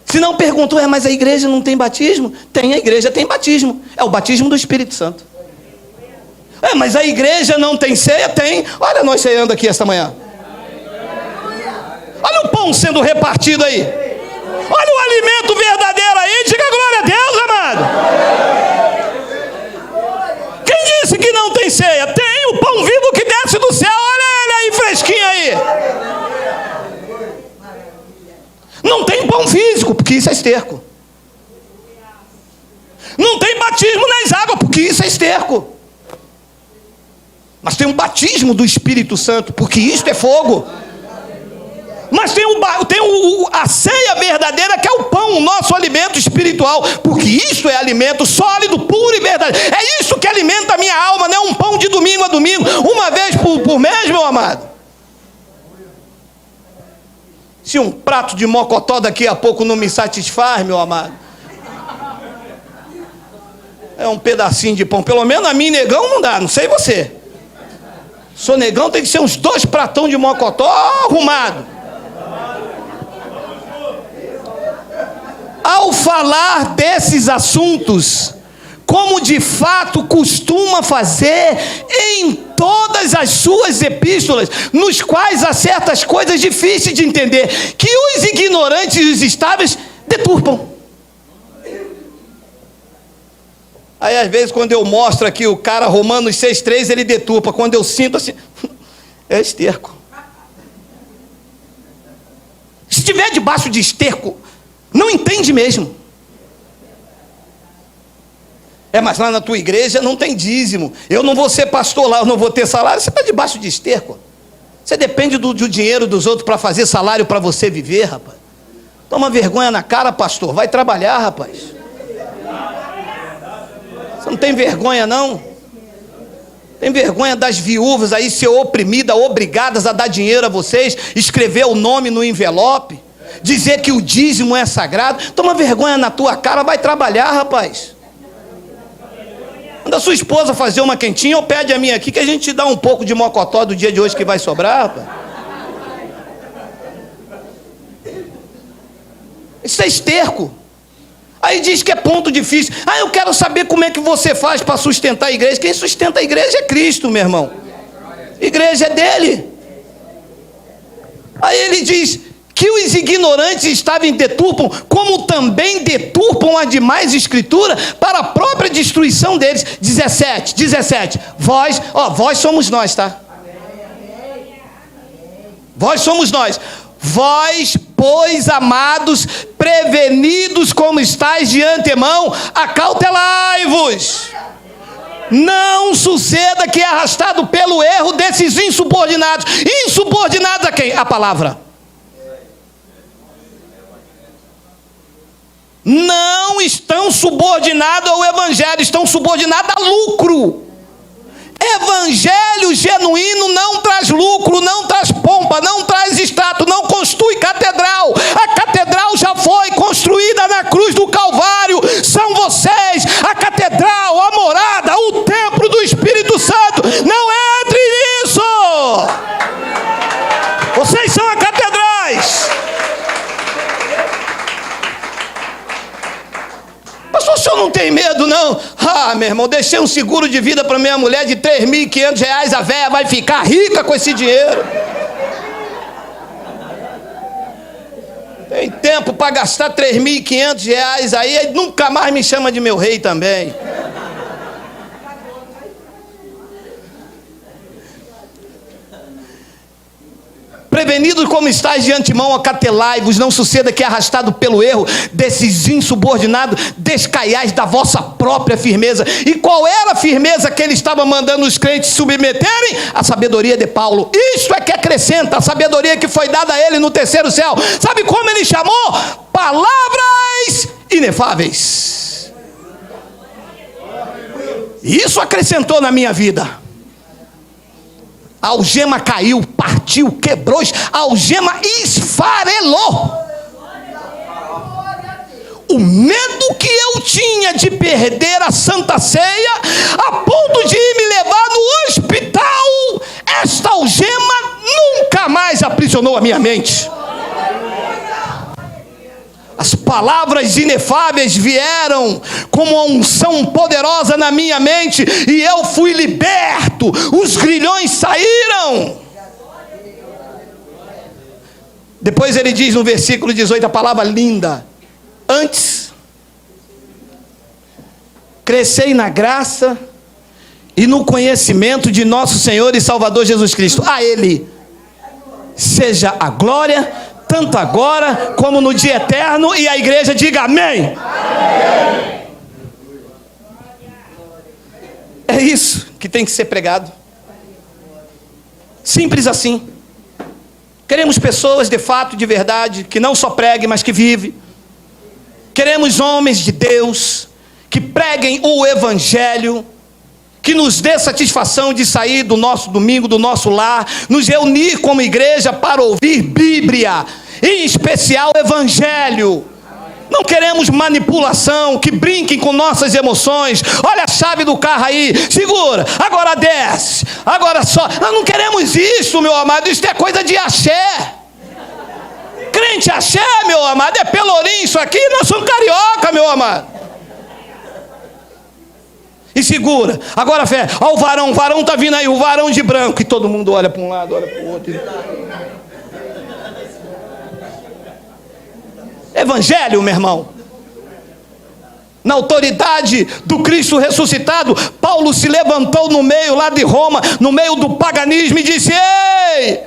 [SPEAKER 1] Se não perguntou: mas a igreja não tem batismo? Tem, a igreja tem batismo, é o batismo do Espírito Santo. Mas a igreja não tem ceia? Tem. Olha nós ceando aqui esta manhã. Olha o pão sendo repartido aí. Olha o alimento verdadeiro aí. Diga glória a Deus, amado. Quem disse que não tem ceia? Tem o pão vivo que desce do céu. Olha ele aí fresquinho aí. Não tem pão físico, porque isso é esterco. Não tem batismo nas águas, porque isso é esterco. Mas tem um batismo do Espírito Santo, porque isto é fogo. Mas tem a ceia verdadeira, que é o pão, o nosso alimento espiritual, porque isso é alimento sólido, puro e verdadeiro. É isso que alimenta a minha alma, não é um pão de domingo a domingo, uma vez por mês, meu amado. Se um prato de mocotó daqui a pouco não me satisfaz, meu amado, é um pedacinho de pão. Pelo menos a mim, negão, não dá, não sei você. Sou negão, tem que ser uns 2 pratão de mocotó arrumado. Ao falar desses assuntos, como de fato costuma fazer em todas as suas epístolas, nos quais há certas coisas difíceis de entender, que os ignorantes e os estáveis deturpam. Aí às vezes quando eu mostro aqui o cara, Romanos 6,3, ele deturpa. Quando eu sinto assim, é esterco. Se estiver debaixo de esterco, não entende mesmo. Mas lá na tua igreja não tem dízimo. Eu não vou ser pastor lá, eu não vou ter salário. Você está debaixo de esterco. Você depende do dinheiro dos outros para fazer salário para você viver, rapaz. Toma vergonha na cara, pastor. Vai trabalhar, rapaz. Você não tem vergonha, não? Tem vergonha das viúvas aí ser oprimidas, obrigadas a dar dinheiro a vocês, escrever o nome no envelope, dizer que o dízimo é sagrado. Toma vergonha na tua cara, vai trabalhar, rapaz. Manda a sua esposa fazer uma quentinha ou pede a minha aqui que a gente te dá um pouco de mocotó do dia de hoje que vai sobrar, rapaz. Isso é esterco. Aí diz que é ponto difícil. Eu quero saber como é que você faz para sustentar a igreja. Quem sustenta a igreja é Cristo, meu irmão. A igreja é dele. Aí ele diz que os ignorantes estavam deturpam, como também deturpam a demais escritura para a própria destruição deles. 17. Vós somos nós, tá? Vós somos nós. Vós, pois, amados, prevenidos como estáis de antemão, acautelai-vos. Não suceda que é arrastado pelo erro desses insubordinados. Insubordinados a quem? A palavra. Não estão subordinados ao evangelho, estão subordinados a lucro. Evangelho genuíno não traz lucro, não traz pompa, não traz status, não constitui catedral. A catedral já foi construída na cruz do Calvário. São vocês, a catedral, a morada, o templo do Espírito Santo. Não entre nisso. Vocês são a catedrais. Pastor, o senhor não tem medo, não? Meu irmão, deixei um seguro de vida para minha mulher de R$3.500. A véia vai ficar rica com esse dinheiro. Tem tempo para gastar R$3.500 aí nunca mais me chama de meu rei também. Prevenidos como estáis de antemão, acautelai-vos, não suceda que arrastado pelo erro desses insubordinados, descaiais da vossa própria firmeza. E qual era a firmeza que ele estava mandando os crentes submeterem? A sabedoria de Paulo. Isto é que acrescenta a sabedoria que foi dada a ele no terceiro céu. Sabe como ele chamou? Palavras inefáveis. Isso acrescentou na minha vida. A algema caiu, partiu, quebrou, a algema esfarelou. O medo que eu tinha de perder a Santa Ceia, a ponto de me levar no hospital, esta algema nunca mais aprisionou a minha mente. As palavras inefáveis vieram como uma unção poderosa na minha mente, e eu fui liberto, os grilhões saíram. Depois ele diz no versículo 18, a palavra linda: antes, crescei na graça e no conhecimento de nosso Senhor e Salvador Jesus Cristo. A Ele seja a glória, tanto agora como no dia eterno. E a igreja diga amém. Amém. É isso que tem que ser pregado. Simples assim. Queremos pessoas de fato, de verdade, que não só preguem, mas que vivem. Queremos homens de Deus, que preguem o Evangelho, que nos dê satisfação de sair do nosso domingo, do nosso lar, nos reunir como igreja para ouvir Bíblia, em especial Evangelho. Não queremos manipulação, que brinquem com nossas emoções. Olha a chave do carro aí, segura, agora desce, agora só. Nós não queremos isso, meu amado, isso é coisa de axé. Crente axé, meu amado, é pelourinho isso aqui, nós somos carioca, meu amado. E segura, agora fé, ó o varão está vindo aí, o varão de branco, e todo mundo olha para um lado, olha para o outro. Evangelho, meu irmão. Na autoridade do Cristo ressuscitado, Paulo se levantou no meio lá de Roma, no meio do paganismo, e disse: ei,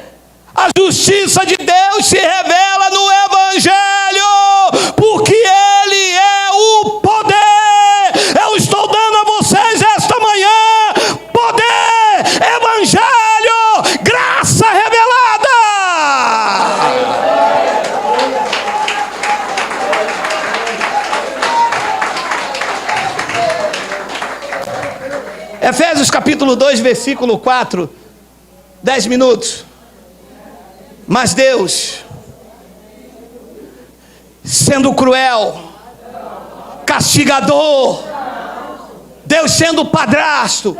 [SPEAKER 1] a justiça de Deus se revela no Evangelho, porque Ele é o poder. Eu estou dando a vocês esta manhã poder, Evangelho, graça revelada. Efésios capítulo 2, versículo 4, 10 minutos. Mas Deus, sendo cruel, castigador, Deus sendo padrasto,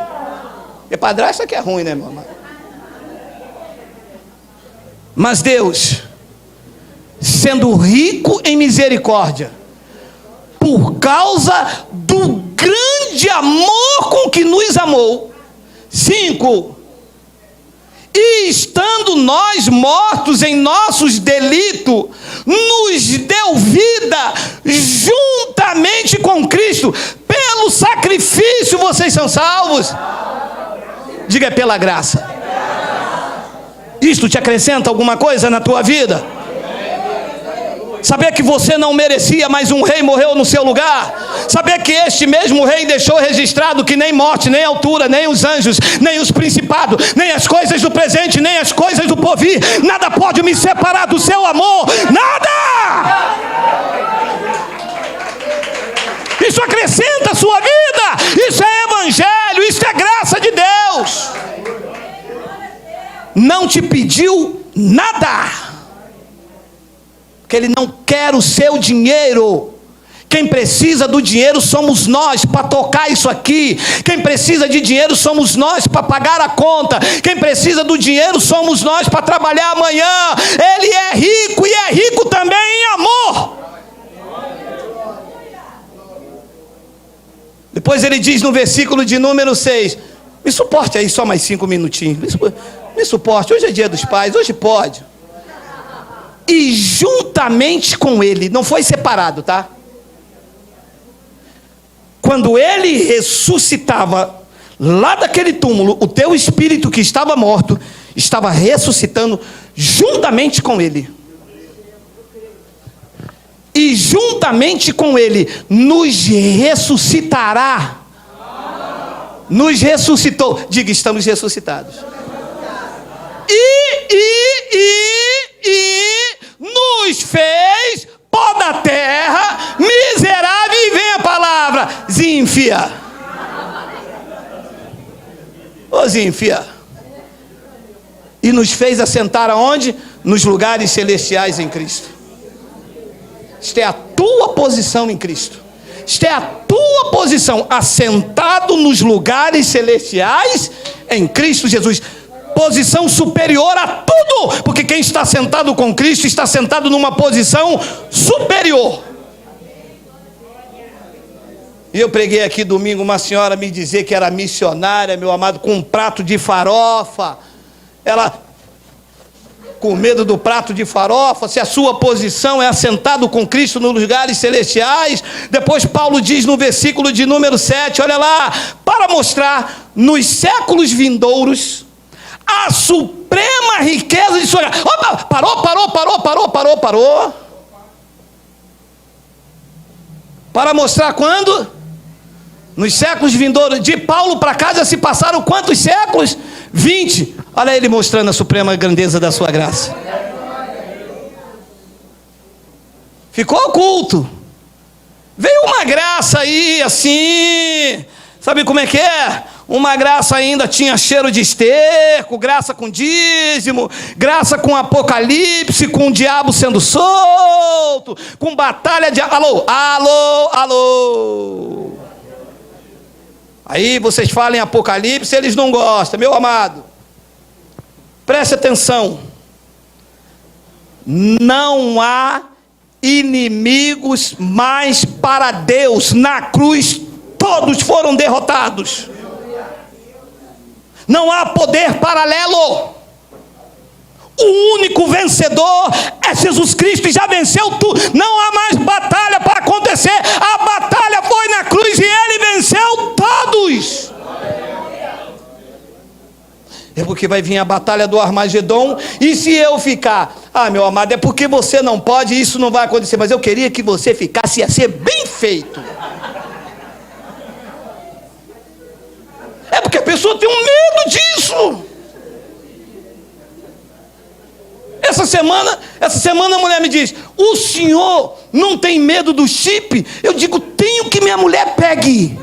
[SPEAKER 1] e padrasto aqui é ruim, né, meu amado? Mas Deus, sendo rico em misericórdia, por causa do grande amor com que nos amou. 5. E estando nós mortos em nossos delitos, nos deu vida juntamente com Cristo. Pelo sacrifício vocês são salvos. Diga, é pela graça. Isto te acrescenta alguma coisa na tua vida? Saber que você não merecia, mas um rei morreu no seu lugar. Saber que este mesmo rei deixou registrado que nem morte, nem altura, nem os anjos, nem os principados, nem as coisas do presente, nem as coisas do porvir, nada pode me separar do seu amor. Nada! Isso acrescenta a sua vida. Isso é Evangelho, isso é graça de Deus. Não te pediu nada, que Ele não quer o seu dinheiro. Quem precisa do dinheiro somos nós para tocar isso aqui. Quem precisa de dinheiro somos nós para pagar a conta. Quem precisa do dinheiro somos nós para trabalhar amanhã. Ele é rico e é rico também em amor. Depois ele diz no versículo de número 6. Me suporte aí só mais 5 minutinhos. Me suporte, hoje é dia dos pais, hoje pode. E juntamente com ele, não foi separado, tá? Quando ele ressuscitava lá daquele túmulo, o teu espírito que estava morto, estava ressuscitando juntamente com ele. E juntamente com ele, nos ressuscitará. Nos ressuscitou. Diga, estamos ressuscitados. Nos fez pó da terra, miserável, e vem a palavra, Zínfia. Ô Zínfia. E nos fez assentar aonde? Nos lugares celestiais em Cristo. Isto é a tua posição em Cristo. Isto é a tua posição, assentado nos lugares celestiais em Cristo Jesus. Posição superior a tudo, porque quem está sentado com Cristo está sentado numa posição superior. E eu preguei aqui domingo, uma senhora me dizer que era missionária, meu amado, com um prato de farofa. Ela, com medo do prato de farofa, se a sua posição é assentado com Cristo nos lugares celestiais. Depois Paulo diz no versículo de número 7, olha lá, para mostrar nos séculos vindouros a suprema riqueza de sua graça. Opa, parou. Para mostrar quando? Nos séculos vindouros. De Paulo para cá já se passaram quantos séculos? 20. Olha ele mostrando a suprema grandeza da sua graça. ficou oculto. Veio uma graça aí, assim, sabe como é que é? Uma graça ainda tinha cheiro de esterco, graça com dízimo, graça com apocalipse, com o diabo sendo solto, com batalha de... Alô, alô, alô. Aí vocês falam em apocalipse, eles não gostam, meu amado. Preste atenção. Não há inimigos mais para Deus. Na cruz todos foram derrotados. Não há poder paralelo. O único vencedor é Jesus Cristo e já venceu tudo. Não há mais batalha para acontecer. A batalha foi na cruz e ele venceu todos. É porque vai vir a batalha do Armagedon. E se eu ficar, meu amado, é porque você não pode, isso não vai acontecer. Mas eu queria que você ficasse, ia ser bem feito. É porque a pessoa tem um medo disso. Essa semana a mulher me diz: o senhor não tem medo do chip? Eu digo: tenho, que minha mulher pegue.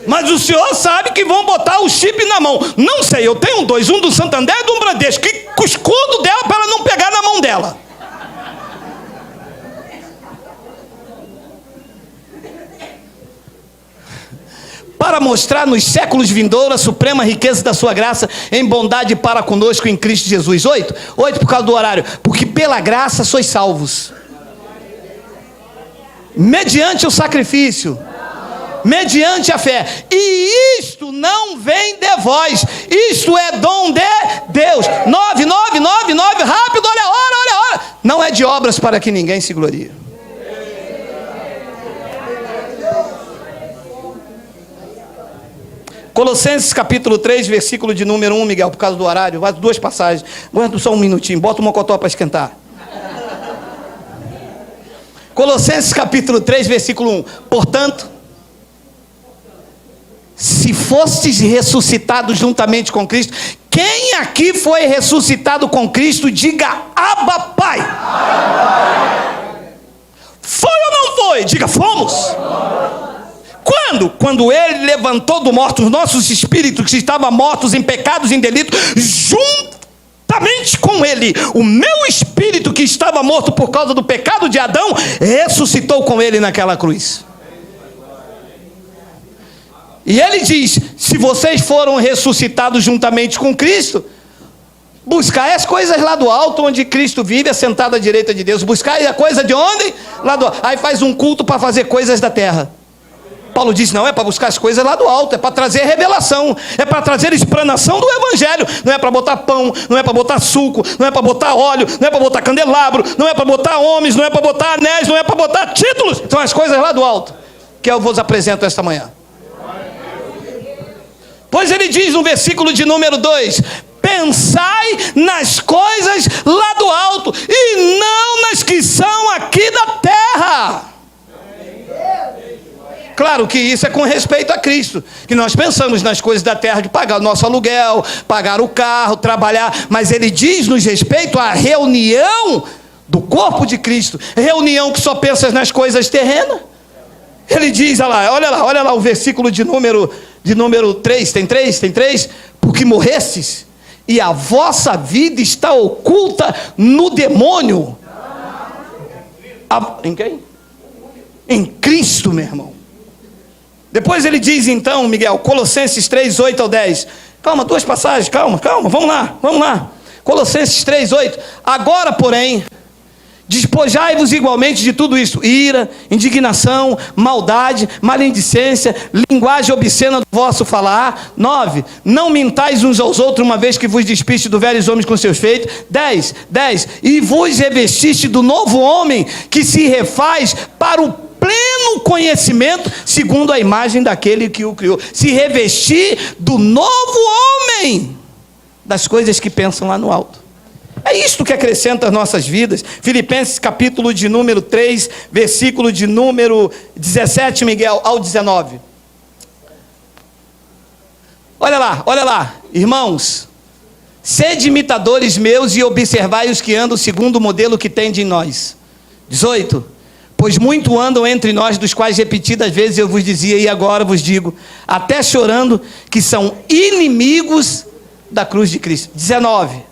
[SPEAKER 1] Mas o senhor sabe que vão botar o chip na mão. Não sei, eu tenho dois, um do Santander e um do Bradesco, que com o escudo dela para ela não pegar na mão dela. Para mostrar nos séculos vindouros a suprema riqueza da sua graça em bondade para conosco em Cristo Jesus. 8 por causa do horário. Porque pela graça sois salvos, mediante o sacrifício, mediante a fé. E isto não vem de vós, isto é dom de Deus. 9, rápido, olha. Não é de obras para que ninguém se glorie. Colossenses capítulo 3, versículo de número 1, Miguel, por causa do horário, vai 2 passagens. Aguenta só um minutinho, bota o mocotó para esquentar. Colossenses capítulo 3, versículo 1. Portanto, se fostes ressuscitados juntamente com Cristo, quem aqui foi ressuscitado com Cristo, diga: Abba, Pai. Foi ou não foi? Diga: fomos. Quando? Quando ele levantou do morto os nossos espíritos que estavam mortos em pecados e em delitos, juntamente com ele, o meu espírito que estava morto por causa do pecado de Adão, ressuscitou com ele naquela cruz. E ele diz: se vocês foram ressuscitados juntamente com Cristo, buscai as coisas lá do alto, onde Cristo vive, assentado à direita de Deus. Buscai a coisa de onde? Lá do alto. Aí faz um culto para fazer coisas da terra. Paulo diz: não é para buscar as coisas lá do alto, é para trazer revelação, é para trazer explanação do evangelho. Não é para botar pão, não é para botar suco, não é para botar óleo, não é para botar candelabro, não é para botar homens, não é para botar anéis, não é para botar títulos. São as coisas lá do alto que eu vos apresento esta manhã. Pois ele diz no versículo de número 2: pensai nas coisas lá do alto e não nas que são aqui da terra. Claro que isso é com respeito a Cristo, que nós pensamos nas coisas da terra, de pagar o nosso aluguel, pagar o carro, trabalhar, mas ele diz nos respeito à reunião do corpo de Cristo, reunião que só pensa nas coisas terrenas. Ele diz, olha lá o versículo de número 3, tem 3? Porque morrestes e a vossa vida está oculta no demônio. Em quem? Em Cristo, meu irmão. Depois ele diz então, Miguel, Colossenses 3, 8 ao 10. Calma, 2 passagens, calma, vamos lá. Colossenses 3, 8. Agora, porém, despojai-vos igualmente de tudo isso: ira, indignação, maldade, maledicência, linguagem obscena do vosso falar. 9. Não mintais uns aos outros, uma vez que vos despiste do velhos homens com seus feitos. 10. E vos revestiste do novo homem, que se refaz para o pleno conhecimento, segundo a imagem daquele que o criou. Se revestir do novo homem, das coisas que pensam lá no alto. É isto que acrescenta as nossas vidas. Filipenses capítulo de número 3, versículo de número 17, Miguel, ao 19. Olha lá, irmãos, Sede imitadores meus e observai os que andam segundo o modelo que tende em nós. 18. Pois muito andam entre nós, dos quais repetidas vezes eu vos dizia, e agora vos digo, até chorando, que são inimigos da cruz de Cristo. 19.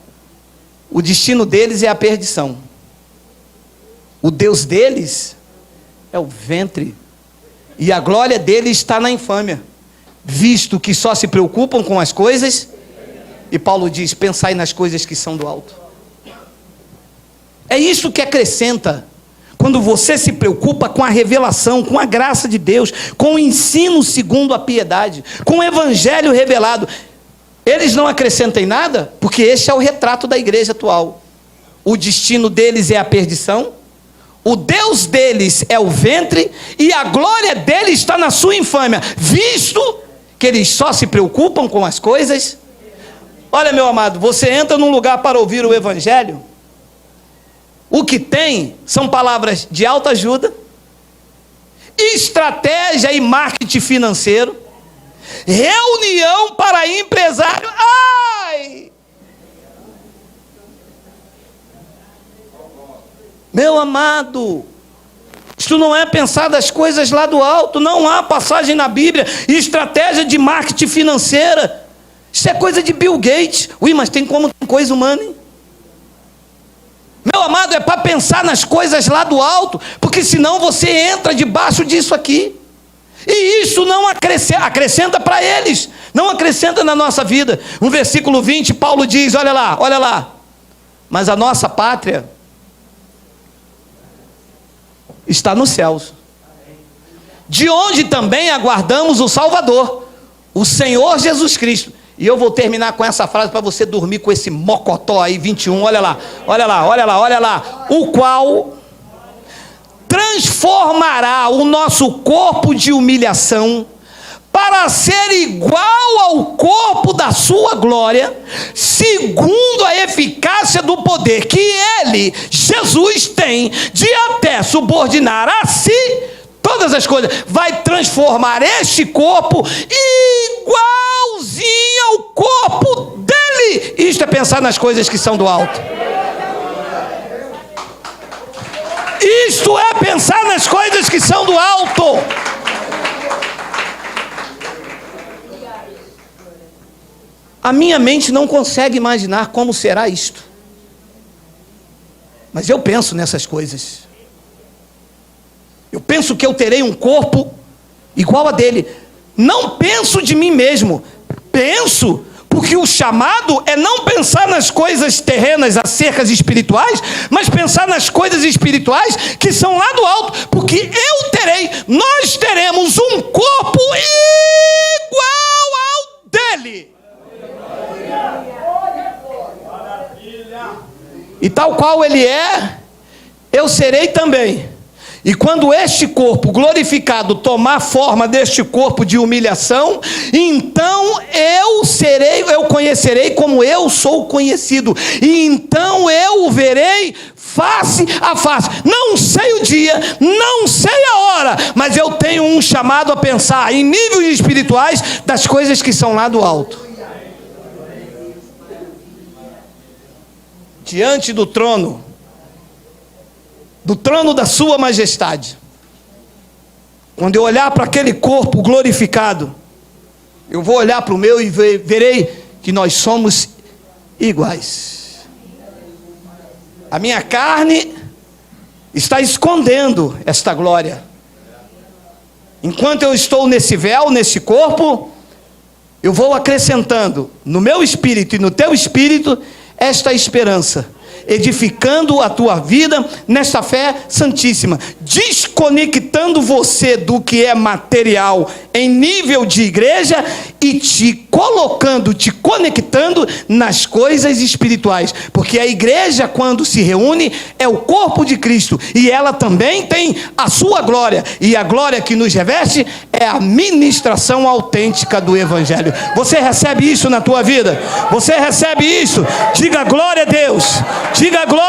[SPEAKER 1] O destino deles é a perdição. O Deus deles é o ventre. E a glória deles está na infâmia, visto que só se preocupam com as coisas. E Paulo diz, pensai nas coisas que são do alto. É isso que acrescenta. Quando você se preocupa com a revelação, com a graça de Deus, com o ensino segundo a piedade, com o evangelho revelado, eles não acrescentam em nada, porque esse é o retrato da igreja atual. O destino deles é a perdição, o Deus deles é o ventre, e a glória deles está na sua infâmia, visto que eles só se preocupam com as coisas. Olha, meu amado, você entra num lugar para ouvir o evangelho, o que tem são palavras de autoajuda, estratégia e marketing financeiro, reunião para empresário. Ai! Meu amado, isto não é pensar das coisas lá do alto. Não há passagem na Bíblia, estratégia de marketing financeira. Isso é coisa de Bill Gates. Ui, mas tem como tem coisa humana, hein? Meu amado, é para pensar nas coisas lá do alto, porque senão você entra debaixo disso aqui, e isso não acrescenta para eles, não acrescenta na nossa vida. No versículo 20, Paulo diz, olha lá, mas a nossa pátria está nos céus, de onde também aguardamos o Salvador, o Senhor Jesus Cristo. E eu vou terminar com essa frase para você dormir com esse mocotó aí, 21, olha lá, o qual transformará o nosso corpo de humilhação para ser igual ao corpo da sua glória, segundo a eficácia do poder que ele, Jesus, tem de até subordinar a si todas as coisas. Vai transformar este corpo igualzinho ao corpo dele. Isto é pensar nas coisas que são do alto. Isto é pensar nas coisas que são do alto. A minha mente não consegue imaginar como será isto, mas eu penso nessas coisas. Eu penso que eu terei um corpo igual a dele. Não penso de mim mesmo, penso porque o chamado é não pensar nas coisas terrenas acerca espirituais, mas pensar nas coisas espirituais que são lá do alto, porque nós teremos um corpo igual ao dele. E tal qual ele é, eu serei também. E quando este corpo glorificado tomar forma deste corpo de humilhação, então eu conhecerei como eu sou conhecido, e então eu o verei face a face. Não sei o dia, não sei a hora, mas eu tenho um chamado a pensar em níveis espirituais das coisas que são lá do alto. Diante do trono da sua majestade, quando eu olhar para aquele corpo glorificado, eu vou olhar para o meu e verei que nós somos iguais. A minha carne está escondendo esta glória. Enquanto eu estou nesse véu, nesse corpo, eu vou acrescentando no meu espírito e no teu espírito esta esperança, edificando a tua vida nesta fé santíssima, desconectando você do que é material em nível de igreja e te conectando nas coisas espirituais, porque a igreja, quando se reúne, é o corpo de Cristo, e ela também tem a sua glória, e a glória que nos reveste é a ministração autêntica do evangelho. Você recebe isso na tua vida? Você recebe isso? Diga glória a Deus. Diga glória